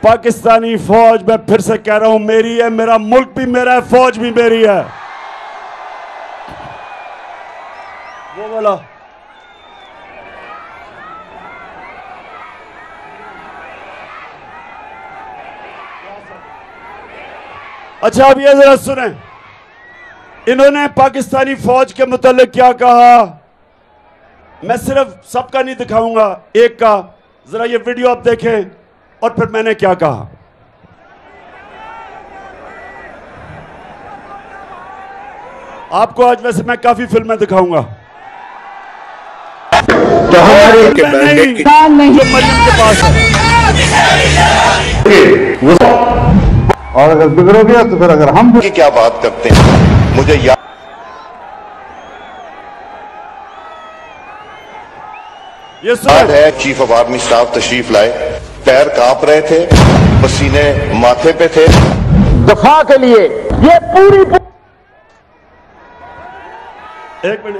पाकिस्तानी फौज, मैं फिर से कह रहा हूं, मेरी है, मेरा मुल्क भी मेरा है, फौज भी मेरी है। वो बोला अच्छा, अब ये जरा सुने, इन्होंने पाकिस्तानी फौज के मुतालिक क्या कहा। मैं सिर्फ सबका नहीं दिखाऊंगा, एक का जरा ये वीडियो आप देखें और फिर मैंने क्या कहा। आपको आज वैसे मैं काफी फिल्में दिखाऊंगा, तो हमारे नहीं जो मरियम के पास है। और अगर बिगड़ोगे तो फिर अगर हम की क्या बात करते हैं, मुझे याद है चीफ ऑफ आर्मी स्टाफ तशरीफ लाए, पैर कांप रहे थे, पसीने माथे पे थे। दफा के लिए ये पूरी एक मिनट,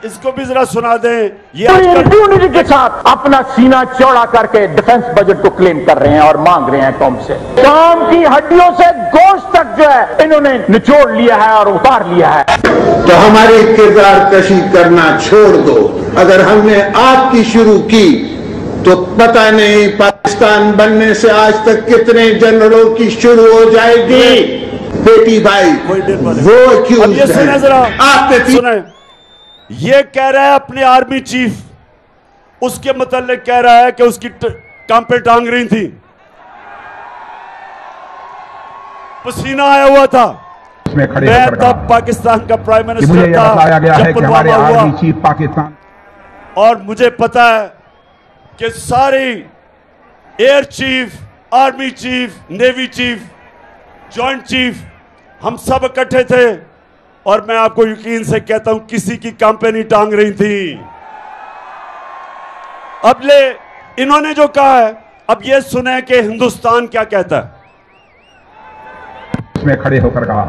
इसको भी जरा सुना दें। ये यूनिटी के साथ अपना सीना चौड़ा करके डिफेंस बजट को क्लेम कर रहे हैं और मांग रहे हैं कौम से। काम की हड्डियों से गोश्त तक जो है इन्होंने निचोड़ लिया है और उतार लिया है। तो हमारी किरदार कशी करना छोड़ दो। अगर हमने आपकी शुरू की तो पता नहीं पाकिस्तान बनने से आज तक कितने जनरलों की शुरू हो जाएगी। बेटी भाई वो क्यों सुने, ये कह रहा है अपने आर्मी चीफ, उसके मतलब कह रहा है कि उसकी काम पे टांग रही थी, पसीना आया हुआ था। मैं तब पाकिस्तान का प्राइम मिनिस्टर मुझे था, बताया गया है कि हमारे आर्मी चीफ पाकिस्तान, और मुझे पता है कि सारी air chief, army chief, navy chief, joint chief, हम सब इकट्ठे थे और मैं आपको यकीन से कहता हूं किसी की कंपनी टांग रही थी। अब ले इन्होंने जो कहा है, अब ये सुने कि हिंदुस्तान क्या कहता है। उसमें खड़े होकर कहा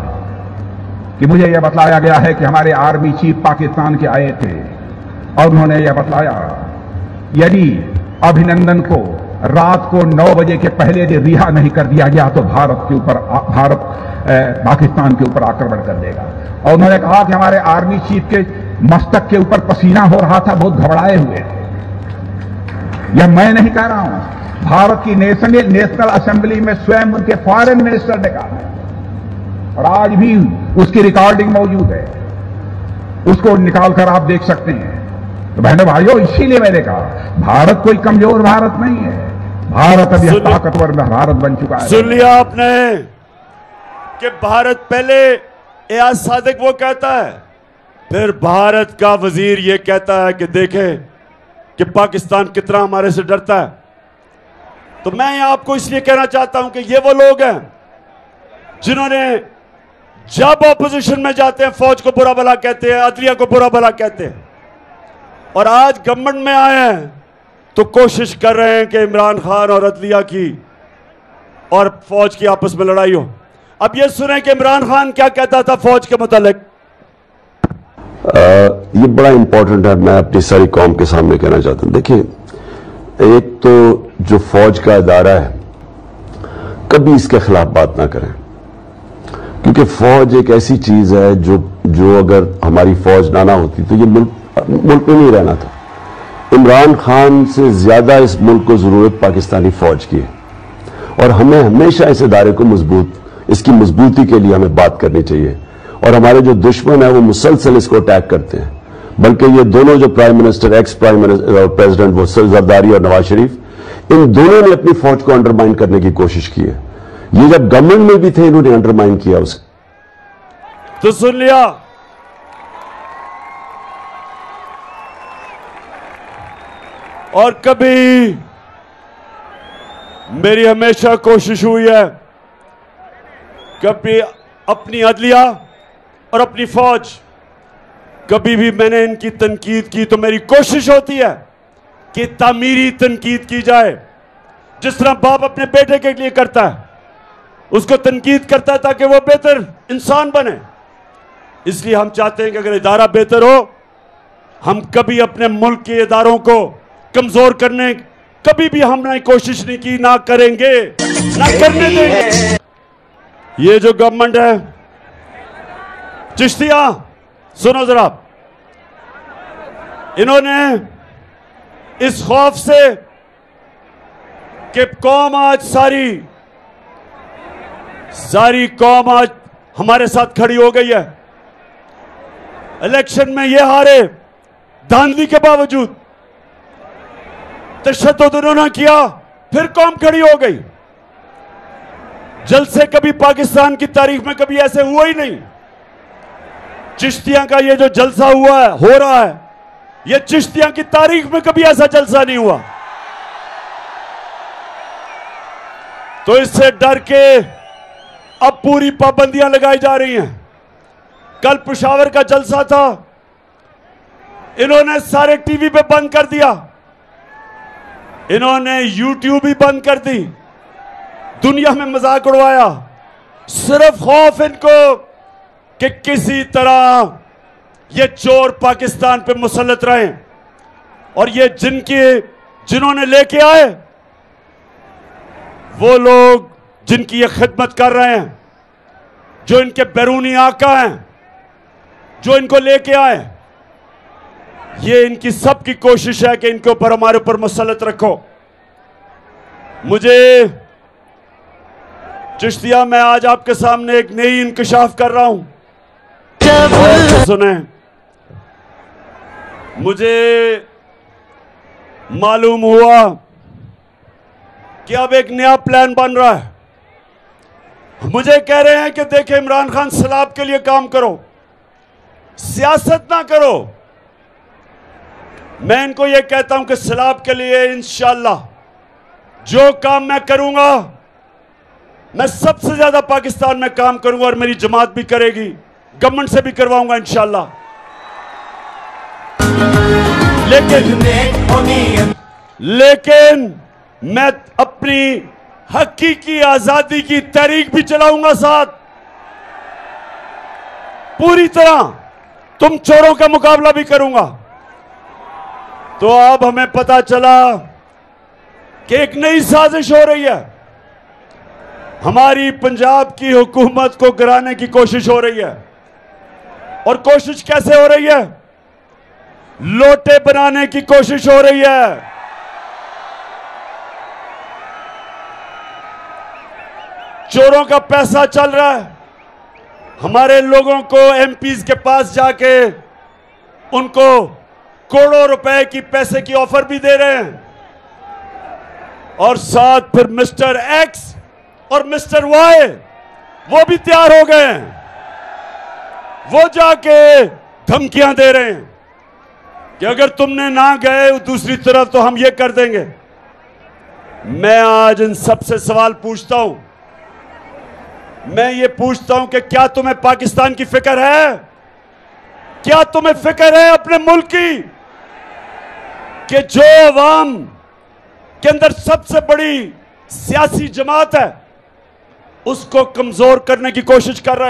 कि मुझे यह बतलाया गया है कि हमारे आर्मी चीफ पाकिस्तान के आए थे और उन्होंने यह बतलाया यदि अभिनंदन को रात को 9 बजे के पहले रिहा नहीं कर दिया गया तो भारत पाकिस्तान के ऊपर आक्रमण कर देगा। और उन्होंने कहा कि हमारे आर्मी चीफ के मस्तक के ऊपर पसीना हो रहा था, बहुत घबराए हुए थे। यह मैं नहीं कह रहा हूं, भारत की नेशनल असेंबली में स्वयं उनके फॉरेन मिनिस्टर ने कहा और आज भी उसकी रिकॉर्डिंग मौजूद है, उसको निकालकर आप देख सकते हैं। तो बहनों भाइयों, इसीलिए मैंने कहा भारत कोई कमजोर भारत नहीं है, भारत अभी ताकतवर भारत बन चुका है। सुन लिया आपने कि भारत पहले एयाज सादिक वो कहता है, फिर भारत का वजीर ये कहता है कि देखें कि पाकिस्तान कितना हमारे से डरता है। तो मैं आपको इसलिए कहना चाहता हूं कि ये वो लोग हैं जिन्होंने जब ऑपोजिशन में जाते हैं फौज को बुरा भला कहते हैं, अदलिया को बुरा भला कहते हैं, और आज गवर्नमेंट में आए हैं तो कोशिश कर रहे हैं कि इमरान खान और अदलिया की और फौज की आपस में लड़ाई हो। अब ये सुने कि इमरान खान क्या कहता था फौज के मुतालिक। ये बड़ा इंपॉर्टेंट है, मैं अपनी सारी कौम के सामने कहना चाहता हूं। देखिए, एक तो जो फौज का इदारा है कभी इसके खिलाफ बात ना करें, क्योंकि फौज एक ऐसी चीज है जो अगर हमारी फौज ना होती तो ये मुल्क में नहीं रहना था। इमरान खान से ज्यादा इस मुल्क को जरूरत पाकिस्तानी फौज की है और हमें हमेशा इस इदारे को इसकी मजबूती के लिए हमें बात करनी चाहिए। और हमारे जो दुश्मन है वो मुसलसल इसको अटैक करते हैं, बल्कि ये दोनों जो prime minister, ex prime minister और प्रेसिडेंट, वो जरदारी और नवाज शरीफ, इन दोनों ने अपनी फौज को अंडरमाइन करने की कोशिश की है। ये जब गवर्नमेंट में भी थे इन्होंने अंडरमाइन किया उसको। तो सुन लिया, और कभी मेरी हमेशा कोशिश हुई है कभी अपनी अदलिया और अपनी फौज, कभी भी मैंने इनकी तनकीद की तो मेरी कोशिश होती है कि तामीरी तनकीद की जाए, जिस तरह बाप अपने बेटे के लिए करता है, उसको तनकीद करता है ताकि वो बेहतर इंसान बने। इसलिए हम चाहते हैं कि अगर इदारा बेहतर हो, हम कभी अपने मुल्क के इदारों को कमजोर करने कभी भी हमने कोशिश नहीं की, ना करेंगे, ना करने देंगे। ये जो गवर्नमेंट है, चिश्तिया सुनो जरा, इन्होंने इस खौफ से कि कौम आज सारी कौम आज हमारे साथ खड़ी हो गई है। इलेक्शन में ये हारे, धांधली के बावजूद तशद्दुद उन्होंने किया, फिर कौम खड़ी हो गई। जलसे कभी पाकिस्तान की तारीख में कभी ऐसे हुआ ही नहीं। चिश्तिया का ये जो जलसा हुआ है, हो रहा है, ये चिश्तिया की तारीख में कभी ऐसा जलसा नहीं हुआ। तो इससे डर के अब पूरी पाबंदियां लगाई जा रही हैं। कल पेशावर का जलसा था, इन्होंने सारे टीवी पे बंद कर दिया, इन्होंने यूट्यूब भी बंद कर दी, दुनिया में मजाक उड़वाया। सिर्फ खौफ इनको कि किसी तरह ये चोर पाकिस्तान पे मुसल्लत रहे, और ये जिन्होंने लेके आए, वो लोग जिनकी ये खिदमत कर रहे हैं, जो इनके बैरूनी आका हैं, जो इनको लेके आए, ये इनकी सबकी कोशिश है कि इनके ऊपर, हमारे ऊपर मुसल्लत रखो। मुझे चिश्तिया, मैं आज आपके सामने एक नई इंकशाफ कर रहा हूं। सुने, मुझे मालूम हुआ कि अब एक नया प्लान बन रहा है। मुझे कह रहे हैं कि देखें, इमरान खान सैलाब के लिए काम करो, सियासत ना करो। मैं इनको यह कहता हूं कि सैलाब के लिए इंशाअल्लाह जो काम मैं करूंगा, मैं सबसे ज्यादा पाकिस्तान में काम करूंगा, और मेरी जमात भी करेगी, गवर्नमेंट से भी करवाऊंगा इंशाअल्लाह। लेकिन मैं अपनी हकीकी आजादी की तहरीक भी चलाऊंगा साथ, पूरी तरह। तुम चोरों का मुकाबला भी करूंगा। तो अब हमें पता चला कि एक नई साजिश हो रही है, हमारी पंजाब की हुकूमत को गिराने की कोशिश हो रही है। और कोशिश कैसे हो रही है? लोटे बनाने की कोशिश हो रही है। चोरों का पैसा चल रहा है, हमारे लोगों को एमपीज के पास जाके उनको करोड़ों रुपए की पैसे की ऑफर भी दे रहे हैं, और साथ फिर मिस्टर एक्स और मिस्टर वाई वो भी तैयार हो गए हैं, वो जाके धमकियां दे रहे हैं कि अगर तुमने ना गए दूसरी तरफ तो हम ये कर देंगे। मैं आज इन सबसे सवाल पूछता हूं, मैं ये पूछता हूं कि क्या तुम्हें पाकिस्तान की फिक्र है? क्या तुम्हें फिक्र है अपने मुल्क की, कि जो अवाम के अंदर सबसे बड़ी सियासी जमात है उसको कमजोर करने की कोशिश कर रहे हो?